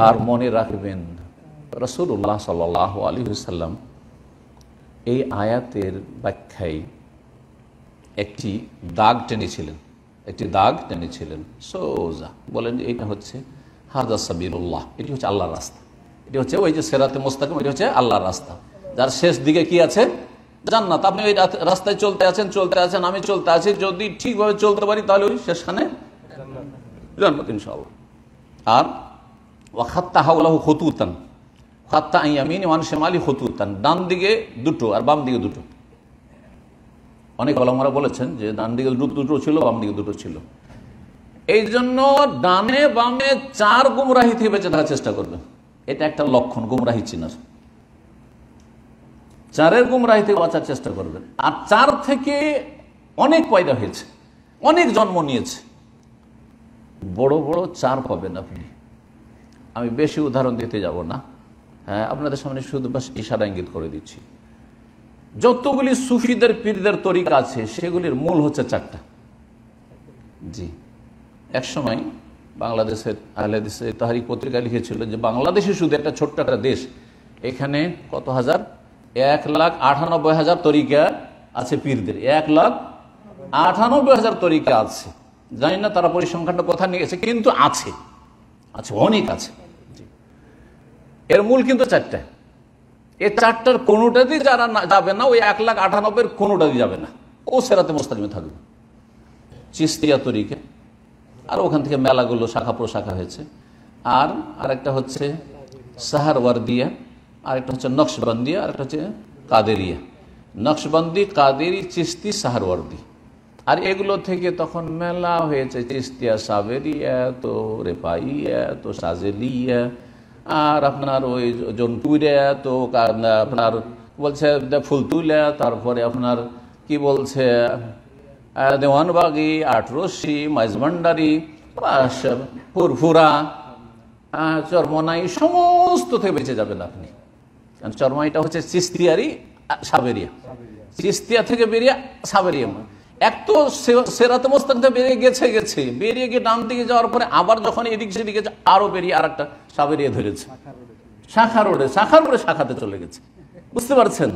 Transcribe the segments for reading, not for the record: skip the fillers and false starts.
আর মনে রাখবেন রাসূলুল্লাহ সাল্লাল্লাহু আলাইহি ওয়াসাল্লাম এই আয়াতের ব্যাখ্যায় একটি দাগ টেনেছিলেন, সোজা বলেন এটা হচ্ছে হাযা সাবিলুল্লাহ, এটি হচ্ছে আল্লাহর রাস্তা, এটি হচ্ছে ওই যে সিরাতে মুস্তাকিম, এটি হচ্ছে আল্লাহর রাস্তা, যার শেষ দিকে কি আছে? জান্নাত। আপনি ওই রাস্তায় চলতে আছেন, আমি চলতে আছি, যদি ঠিকভাবে চলতে পারি তাহলে ওই শেষখানে জান্নাত ইনশাআল্লাহ। আর ওয়াখাত্তা হাওলাহু খুতুতান, খাত্তা আন ইয়ামিনি ওয়ান শিমালি খুতুতান, ডান দিকে দুটো আর বাম দিকে দুটো। অনেক ওলামারা বলেছেন যে ডান দিকে দুটো ছিল, বাম দিকে দুটো ছিল। এই জন্য ডানে বামে 4 গুমরাহি থেকে বেঁচে থাকার চেষ্টা করবেন। এটা একটা লক্ষণ গুমরাহি চিনার। 4 গুমরাহি থেকে বাঁচার চেষ্টা করবেন। আর 4 থেকে অনেক পয়দা হয়েছে, অনেক জন্ম নিয়েছে, বড় বড় 4 পাবেন আপনি। আমি বেশি উদাহরণ দিতে যাব না, হ্যাঁ আপনাদের সামনে শুধু বাস ইশারা ইঙ্গিত করে দিচ্ছি। যতগুলি সুফিদের পীরদের তরিকা আছে সেগুলির মূল হচ্ছে 4টা। জি, এক সময় বাংলাদেশের আহলে হাদিসের তাহরিক পত্রিকা লিখেছিল যে বাংলাদেশে শুধু একটা ছোট্ট একটা দেশ, এখানে কত হাজার, 1,98,000 তরিকা আছে পীরদের, 1,98,000 তরিকা আছে। জানি না তারা পরিসংখ্যানটা কোথায় নিয়ে গেছে, কিন্তু আছে, অনেক আছে। এর মূল কিন্তু 4টা। এই 4টার কোনোটাতেই যারা যাবে না, ওই 1,98,000 কোনোটাতেই যাবে না, ও সিরাতে মুস্তাকিমে থাকবে। চিশতিয়া তরিকা, আর ওখান থেকে মেলাগুলো শাখা প্রশাখা হয়েছে। আর আরেকটা হচ্ছে সাহারওয়ার্দিয়া, আরেকটা হচ্ছে নকশবন্দিয়া, আরেকটা হচ্ছে কাদেরিয়া। নকশবন্দি, কাদেরি, চিশতি, সাহারওয়ার্দি। আর এগুলো থেকে তখন মেলা হয়েছে, চিশতিয়া সাবেরিয়া, তো রেফাইয়া, তো সাজেলিয়া, আর আপনার ওই জনপুরিয়া, তো আপনার বলছে ফুলতুলিয়া, তারপরে আপনার কি বলছে দেওয়ানবাগি, আটরশি, মাইজভান্ডারি, ফুরফুরা, চরমনাই, সমস্ত থেকে বেঁচে যাবেন আপনি। কারণ চরমাইটা হচ্ছে চিশতিয়ারি সাবেরিয়া, চিশতিয়া থেকে বেরিয়ে সাবেরিয়া। এক তো সিরাতে মুস্তাকিম থেকে বেরিয়ে গিয়ে ডান দিকে যাওয়ার পরে আবার যখন এদিক সেদিকে আরো বেরিয়ে আর একটা সাবেরিয়া ধরেছে, শাখা রোডে শাখাতে চলে গেছে। বুঝতে পারছেন?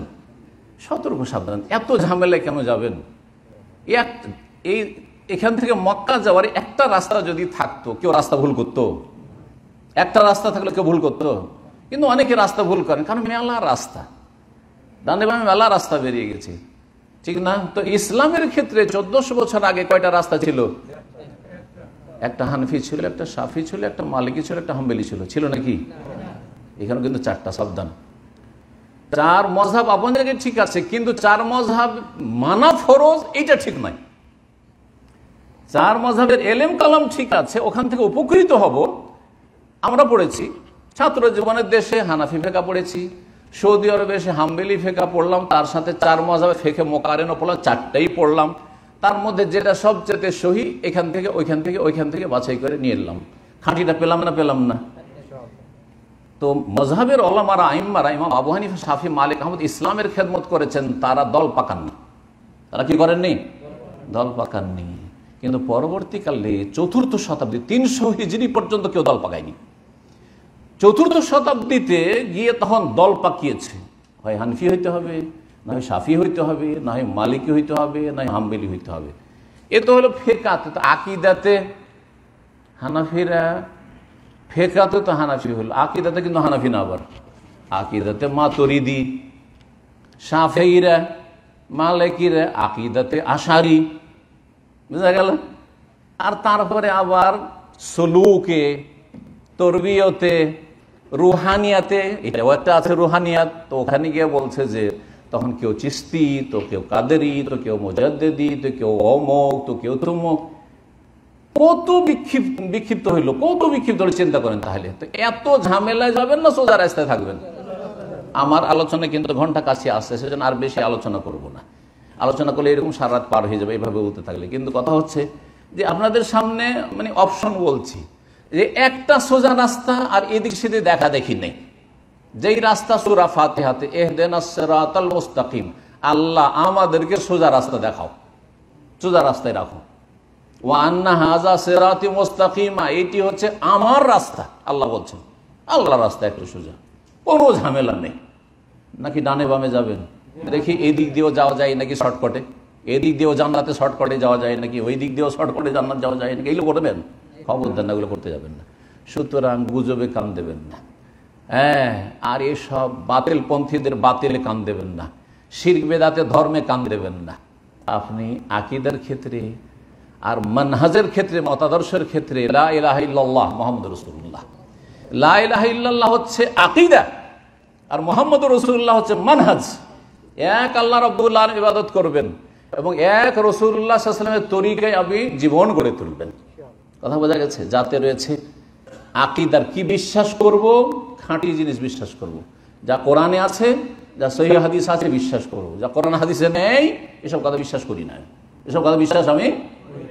সতর্ক সাবধান। এত ঝামেলায় কেন যাবেন? এখান থেকে মক্কা যাওয়ার একটা রাস্তা যদি থাকতো, কেউ রাস্তা ভুল করতো? একটা রাস্তা থাকলে কেউ ভুল করতো? কিন্তু অনেকে রাস্তা ভুল করেন, কারণ মেলা রাস্তা, ডানে বামে মেলা রাস্তা বেরিয়ে গেছে, ঠিক না? তো ইসলামের ক্ষেত্রে 1400 বছর আগে কয়টা রাস্তা ছিল? একটা হানফি ছিল, একটা শাফি ছিল, একটা মালিকি ছিল, একটা হাম্বলি ছিল নাকি? এখানে কিন্তু 4টা। সাবধান। 4 মযহাব আপন জায়গায় ঠিক আছে, কিন্তু 4 মযহাব মানা ফরজ, এইটা ঠিক নাই। 4 মযহাবের এলেম কালাম ঠিক আছে, ওখান থেকে উপকৃত হব। আমরা পড়েছি ছাত্র জীবনের দেশে হানাফি ফিকহ পড়েছি, সৌদি আরবে এসে হাম্বলি ফিকহ পড়লাম, তার সাথে 4 মযহাবের ফিকহ মুকারেনও পড়লাম, 4টাই পড়লাম। তার মধ্যে যেটা সবচেয়ে সহি এখান থেকে ওইখান থেকে বাছাই করে নিয়ে এলাম। খাঁটিটা পেলাম না? তো মযহাবের ওলামারা, আইম্মারা, ইমাম আবু হানিফা, শাফি, মালিক, আহমদ ইসলামের খেদমত করেছেন, তারা দল পাকাননি। তারা কি করেননি? দল পাকাননি। কিন্তু পরবর্তীকালে 4র্থ শতাব্দী 300 হিজরি পর্যন্ত কেউ দল পাকায়নি। 4র্থ শতাব্দীতে গিয়ে তখন দল পাকিয়েছে। হয় হানফি হইতে হবে, না হয় শাফি হইতে হবে, না হয় মালিকি হইতে হবে, না হয় হাম্বলি হইতে হবে। এ তো হলো ফিকহাতে। তো আকীদাতে হানাফিরা, ফিকহাতে তো হানাফি হলো, আকীদাতে কিন্তু হানাফি না। আবার আকীদাতে মাতুরিদি, শাফিঈরা, মালিকিরা, আকীদাতে আশারি। বুঝা গেল? আর তারপরে আবার সুলুকে, তরবিয়তে, রুহানিয়াতে, এটাও একটা আছে রুহানিয়াত। তো ওখানে গিয়ে বলছে যে তখন কেউ চিশতি, তো কেউ কাদেরি, তো কেউ মুজাদ্দিদি, তো কেউ অমুক, তো কেউ তমুক। কত বিক্ষিপ্ত হইলো, কত বিক্ষিপ্ত হলো, চিন্তা করেন। তাহলে তো এত ঝামেলায় যাবেন না সোজা রাস্তায় থাকবেন? আমার আলোচনা কিন্তু ঘন্টা কাছে আসছে, সেজন্য আর বেশি আলোচনা করব না। আলোচনা করলে এরকম সারা রাত পার হয়ে যাবে এইভাবে বলতে থাকলে। কিন্তু কথা হচ্ছে যে আপনাদের সামনে মানে অপশন বলছি যে একটা সোজা রাস্তা আর এদিক সেদিক দেখা দেখি নেই। যেই রাস্তা সূরা ফাতিহাতে ইহদিনাস সিরাতাল মুস্তাকিম, আল্লাহ আমাদেরকে সোজা রাস্তা দেখাও, সোজা রাস্তায় রাখো। ওয়া আন্না হাযা সিরাতি মুস্তাকিমা, এটি হচ্ছে আমার রাস্তা। আল্লাহ বলছেন আল্লাহর রাস্তা একটু সোজা, কোনো ঝামেলা নেই। নাকি ডানে বামে যাবেন, দেখি এই দিক দিয়েও যাওয়া যায় নাকি শর্টকাটে, এদিক দিয়েও জান্নাতে শর্টকাটে যাওয়া যায় নাকি, ওই দিক দিয়েও শর্টকাটে জান্নাত যাওয়া যায় নাকি, এগুলো করবেন? খবরদার না, এগুলো করতে যাবেন না। সুতরাং গুজবে কান দেবেন না, হ্যাঁ, আর এসব বাতিল পন্থীদের বাতিলে কান দেবেন না, শিরক বেদাতে ধর্মে কান দেবেন না। আপনি আকীদার ক্ষেত্রে আর মানহাজের ক্ষেত্রে, মতাদর্শের ক্ষেত্রে লা ইলাহা ইল্লাল্লাহ মুহাম্মাদুর রাসূলুল্লাহ, লা ইলাহা ইল্লাল্লাহ হচ্ছে আকীদা আর মুহাম্মাদুর রাসূলুল্লাহ হচ্ছে মানহাজ। এক আল্লাহ রাব্বুল আলামিন ইবাদত করবেন এবং এক রাসূলুল্লাহ সাল্লাল্লাহু আলাইহি ওয়াসাল্লামের তরিকায় আপনি জীবন গড়ে তুলবেন। কথা বোঝা গেছে? যাতে রয়েছে আকীদার কি বিশ্বাস করব, খাঁটি জিনিস বিশ্বাস করব, যা কোরআনে আছে, যা সহিহ হাদিস আছে বিশ্বাস করব, যা কোরআন হাদিসে নেই এসব কথা বিশ্বাস করি না। এসব কথা বিশ্বাস আমি,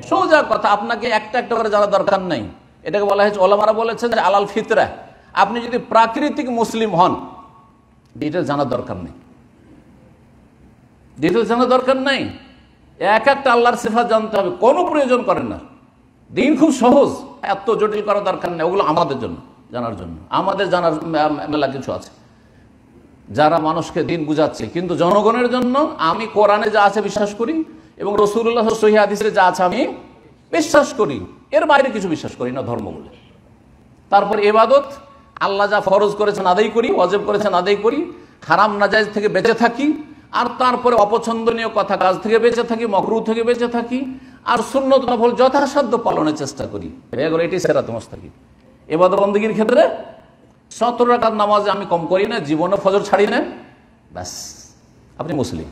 সোজা কথা, আপনাকে একটা একটা করে জানার দরকার নাই। এটাকে বলা হয়েছে, ওলামারা বলেছেন যে আলাল ফিতরা। আপনি যদি প্রাকৃতিক মুসলিম হন, ডিটেলস জানার দরকার নেই, ডিটেলস জানার দরকার নাই। এক একটা আল্লাহর সিফাত জানতে হবে, কোনো প্রয়োজন করেন না। দিন খুব সহজ, এত জটিল করার দরকার নেই। ওগুলো আমাদের জন্য জানার জন্য, আমাদের জানার মেলা কিছু আছে যারা মানুষকে দিন বুঝাচ্ছে, কিন্তু জনগণের জন্য আমি কোরআনে যা আছে বিশ্বাস করি এবং রাসূলুল্লাহ সহিহ হাদিসে যা আছে আমি বিশ্বাস করি, এর বাইরে কিছু বিশ্বাস করি না ধর্ম বলে। তারপর ইবাদত, আল্লাহ যা ফরজ করেছেন আদায় করি, ওয়াজিব করেছেন আদায় করি, হারাম নাজায়েজ থেকে বেঁচে থাকি, আর তারপরে অপছন্দনীয় কথা কাজ থেকে বেঁচে থাকি, মাকরুহ থেকে বেঁচে থাকি, আর সুন্নত নফল যথাসাধ্য পালনের চেষ্টা করি। এটি সিরাতে মুস্তাকিম। ইবাদত বন্দেগীর ক্ষেত্রে 17 রাকাত নামাজে আমি কম করি না, জীবনে ফজর ছাড়ি না, ব্যাস আপনি মুসলিম।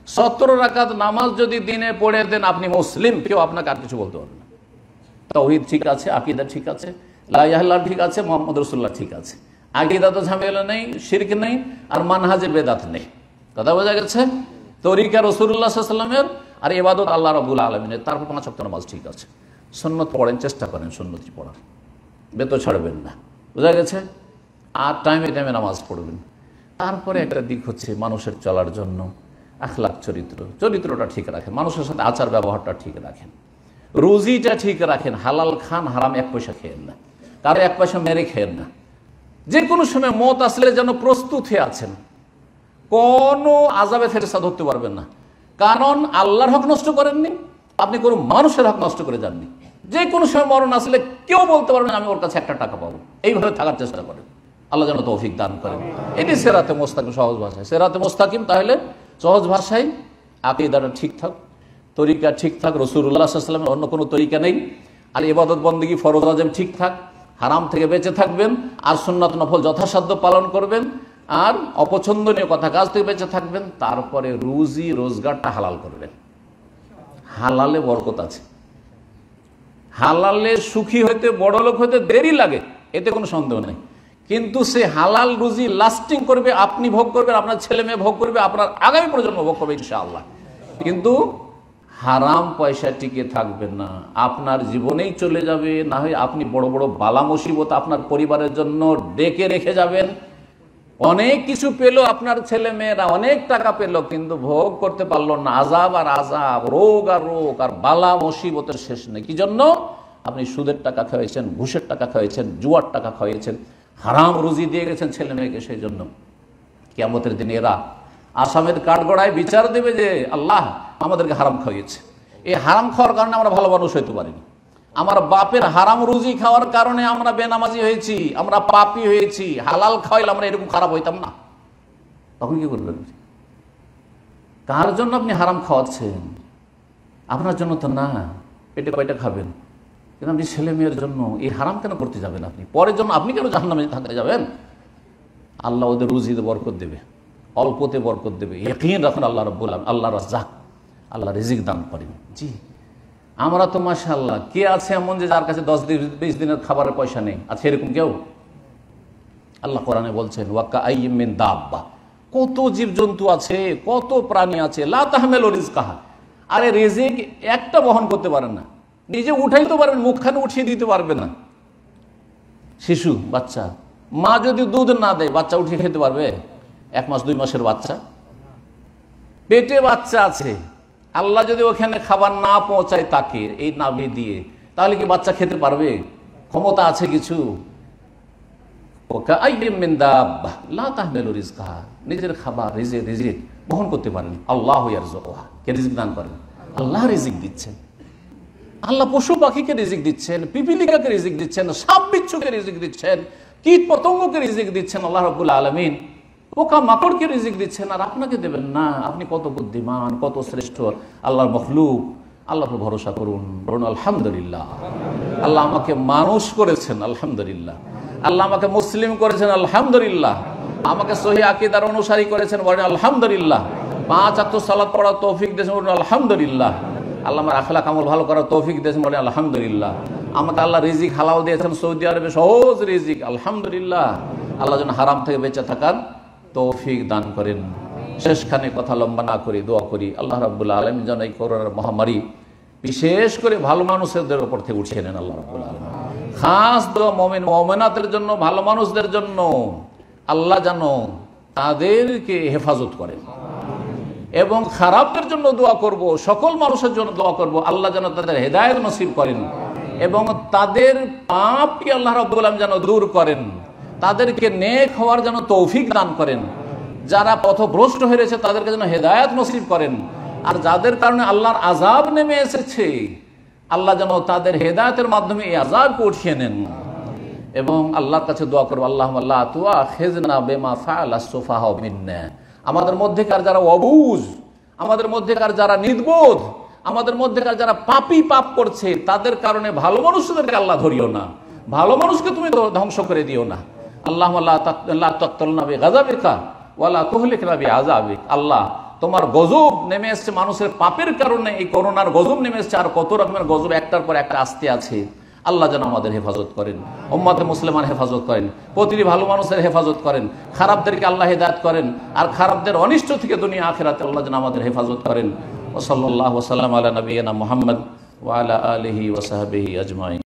17 রাকাত নামাজ যদি দিনে পড়ে দেন আপনি মুসলিম, কেউ আপনাকে আর কিছু বলতে পারবে না। তাওহীদ ঠিক আছে, আকীদা ঠিক আছে, লা ইলাহা ইল্লাল্লাহ ঠিক আছে, মুহাম্মদ রাসূলুল্লাহ ঠিক আছে, আকীদা তো ঝামেলা নেই, শিরক নেই, আর মানহাজে বেদাত নেই। কথা বোঝা গেছে? তরিকা রাসূলুল্লাহ সাল্লাল্লাহু আলাইহি ওয়াসাল্লামের, আর ইবাদত আল্লাহ রাব্বুল আলামিনের। তারপর 5 ওয়াক্ত নামাজ ঠিক আছে, সুন্নত পড়েন, চেষ্টা করেন সুন্নতি পড়ার, বেতো ছাড়বেন না। বোঝা গেছে? আর টাইমে টাইমে নামাজ পড়বেন। তারপরে একটা দিক হচ্ছে মানুষের চলার জন্য আখলাক, চরিত্রটা ঠিক রাখেন, মানুষের সাথে আচার ব্যবহারটা ঠিক রাখেন, রুজিটা ঠিক রাখেন, হালাল খান, হারাম 1 পয়সা খেয়েন না, কারো 1 পয়সা মেরে খেয়েন না। যে কোনো সময় মত আসলে যেন প্রস্তুত হয়ে আছেন, কোনো আযাবে ফেরেশতা ধরতে পারবেন না, কারণ আল্লাহর হক নষ্ট করেননি, আপনি কোনো মানুষের হক নষ্ট করে যাননি। যে কোনো সময় মরণ আসলে কেউ বলতে পারবেন আমি ওর কাছে 1 টাকা পাবো। এইভাবে থাকার চেষ্টা করেন, আল্লাহ যেন তৌফিক দান করেন। এটি সিরাতে মুস্তাকিম, সহজ ভাষায় সিরাতে মুস্তাকিম। তাহলে সহজ ভাষায় আকীদাটা ঠিক থাক, তরিকা ঠিক থাক, রাসূলুল্লাহ সাল্লাল্লাহু আলাইহি ওয়াসাল্লামের অন্য কোনো তরিকা নেই, আর ইবাদত বন্দেগী ফরজ ওয়াজিব ঠিক থাক, হারাম থেকে বেঁচে থাকবেন, আর সুন্নাত নফল যথাসাধ্য পালন করবেন, আর অপছন্দনীয় কথা কাজ থেকে বেঁচে থাকবেন। তারপরে রুজি রোজগারটা হালাল করবেন। হালালে বরকত আছে, হালালে সুখী হইতে, বড়লোক হইতে দেরি লাগে, এতে কোনো সন্দেহ নেই, কিন্তু সে হালাল রুজি লাস্টিং করবে, আপনি ভোগ করবেন, আপনার ছেলে মেয়ে ভোগ করবে, আপনার আগামী প্রজন্ম ভোগ করবে ইনশাআল্লাহ। কিন্তু হারাম পয়সা টিকে থাকবে না, আপনার জীবনেই চলে যাবে, না হয় আপনি বড় বড় বালা মুসিবত আপনার পরিবারের জন্য ডেকে রেখে যাবেন। অনেক কিছু পেল আপনার ছেলে মেয়েরা, অনেক টাকা পেল, কিন্তু ভোগ করতে পারলো না, আযাব আর আযাব, রোগ আর রোগ, আর বালা মুসিবতের শেষ নেই। কি জন্য? আপনি সুদের টাকা খাওয়াইছেন, ঘুষের টাকা খাওয়াইছেন, জুয়ার টাকা খাওয়াইছেন, হারাম রুজি দিয়ে গেছেন ছেলে মেয়েকে। সেই জন্য কিয়ামতের দিনে এরা আসামের কাঠগড়ায় বিচার দেবে যে আল্লাহ আমাদেরকে হারাম খাওয়িয়েছে, এই হারাম খাওয়ার কারণে আমরা ভালো মানুষ হইতে পারিনি, আমার বাপের হারাম রুজি খাওয়ার কারণে আমরা বেনামাজি হয়েছি, আমরা পাপী হয়েছি, হালাল খাওয়াইলে আমরা এরকম খারাপ হইতাম না। তখন কি করবেন? কার জন্য আপনি হারাম খাওয়াচ্ছেন? আপনার জন্য তো না, পেটে কয়টা খাবেন, কিন্তু আপনি ছেলে মেয়ের জন্য এই হারাম কেন করতে যাবেন? আপনি পরের জন্য আপনি কেন জাহান্নামে থাকতে যাবেন? আল্লাহ ওদের রুজিতে বরকত দেবে, অল্পতে বরকত দেবে, ইয়াকিন রাখুন আল্লাহ রাব্বুল আলামিন, আল্লাহ রাজ্জাক, আল্লাহ রিজিক দান করেন। জি, আমরা তো মাশাআল্লাহ, কে আছে এমন যে যার কাছে 10-20 দিনের খাবারের পয়সা নেই? আছে এরকম কেউ? আল্লাহ কোরআনে বলছেন ওয়াকাআইয়্যিম মিন দাব্বা, কত জীবজন্তু আছে, কত প্রাণী আছে, লা তাহমিলু রিজকাহা, আরে রিজিক একটা বহন করতে পারেন না, নিজে উঠাইতে পারবেন, মুখখানে উঠিয়ে দিতে পারবে না। শিশু বাচ্চা, মা যদি দুধ না দেয় বাচ্চা উঠিয়ে খেতে পারবে? 1 মাস 2 মাসের বাচ্চা, পেটে বাচ্চা আছে, আল্লাহ যদি ওখানে খাবার না পৌঁছায় তাকে এই নাভি দিয়ে, তাহলে কি বাচ্চা খেতে পারবে? ক্ষমতা আছে কিছু? নিজের খাবার রিজিক বহন করতে পারেন। আল্লাহ কে রিজিক দান করেন? আল্লাহ রিজিক দিচ্ছেন। আল্লাহ পশু পাখিকে রিজিক দিচ্ছেন, পিপিলিকাকে রিজিক দিচ্ছেন, সাপ বিচ্ছুকে রিজিক দিচ্ছেন, কীট পতঙ্গকে রিজিক দিচ্ছেন আল্লাহ রাব্বুল আলামিন, পোকা মাকড়কে রিজিক দিচ্ছেন, আর আপনাকে দেবেন না? আপনি কত বুদ্ধিমান, কত শ্রেষ্ঠ আল্লাহর মখলুক। আল্লাহর ভরসা করুন, বলুন আলহামদুলিল্লাহ। আল্লাহ আমাকে মানুষ করেছেন, আলহামদুলিল্লাহ। আল্লাহ আমাকে মুসলিম করেছেন, আলহামদুলিল্লাহ। আমাকে সহিহ আকীদার অনুসারী করেছেন, বলেন আলহামদুলিল্লাহ। 5 ওয়াক্ত সালাত পড়ার তৌফিক দিয়েছেন, বলেন আলহামদুলিল্লাহ। আল্লাহ আমার আখলাক আমল ভালো করার তৌফিক দিয়েছেন, বলেন আলহামদুলিল্লাহ। আমাকে আল্লাহ রিজিক হালাল দিয়েছেন, সৌদি আরবে সহজ রিজিক, আলহামদুলিল্লাহ। আল্লাহ যেন হারাম থেকে বেঁচে থাকার তৌফিক দান করেন। শেষখানে কথা লম্বা না করি, দোয়া করি আল্লাহ রাব্বুল আলামিন যেন এই করোনার মহামারী বিশেষ করে ভালো মানুষদের উপর থেকে উঠিয়ে নেন আল্লাহ রাব্বুল আলামিন। খাস দোয়া মুমিন মুমিনাতের জন্য, ভালো মানুষদের জন্য আল্লাহ যেন তাদেরকে হেফাজত করেন। এবং খারাপদের জন্য দোয়া করব, সকল মানুষের জন্য দোয়া করব আল্লাহ যেন তাদের হেদায়েত নসিব করেন এবং তাদের পাপকে আল্লাহ রাব্বুল আলামিন যেন দূর করেন, তাদেরকে নেক হওয়ার যেন তৌফিক দান করেন। যারা পথভ্রষ্ট হয়েছে তাদেরকে যেন হেদায়েত নসিব করেন। আর যাদের কারণে আল্লাহর আযাব নেমে এসেছে আল্লাহ যেন তাদের হেদায়েতের মাধ্যমে এই আযাবকে উঠিয়ে নেন। এবং আল্লাহর কাছে দোয়া করবো, আল্লাহুম্মা লা তুআখিযনা বিমা ফাআলাস সুফাহা মিন্না। আমাদের মধ্যেকার যারা অবুঝ, আমাদের মধ্যেকার যারা নির্বোধ, আমাদের মধ্যেকার যারা পাপী পাপ করছে তাদের কারণে ভালো মানুষদেরকে আল্লাহ ধরিও না, ভালো মানুষকে তুমি ধ্বংস করে দিও না। আল্লাহুম্মা লা তাকতুলনা বিগাযাবিকা ওয়া লা তুহলিকনা বিআযাবিক। আল্লাহ তোমার গজব নেমে এসেছে মানুষের পাপের কারণে, এই করোনার গজব নেমে এসেছে, আর কত রকমের গজব একটার পর একটা আসতে আছে। আল্লাহ যেন আমাদের হেফাজত করেন, উম্মতে মুসলিমান হেফাজত করেন, প্রতিটি ভালো মানুষের হেফাজত করেন, খারাপদেরকে আল্লাহ হিদায়াত করেন, আর খারাপদের অনিষ্ট থেকে দুনিয়া আখিরাতে আল্লাহ যেন আমাদের হেফাজত করেন। ওয়া সাল্লাল্লাহু ওয়া সাল্লাম আলা নবিয়িনা মুহাম্মদ ওয়া আলা আলিহি ওয়া সাহবিহি আজমাইন।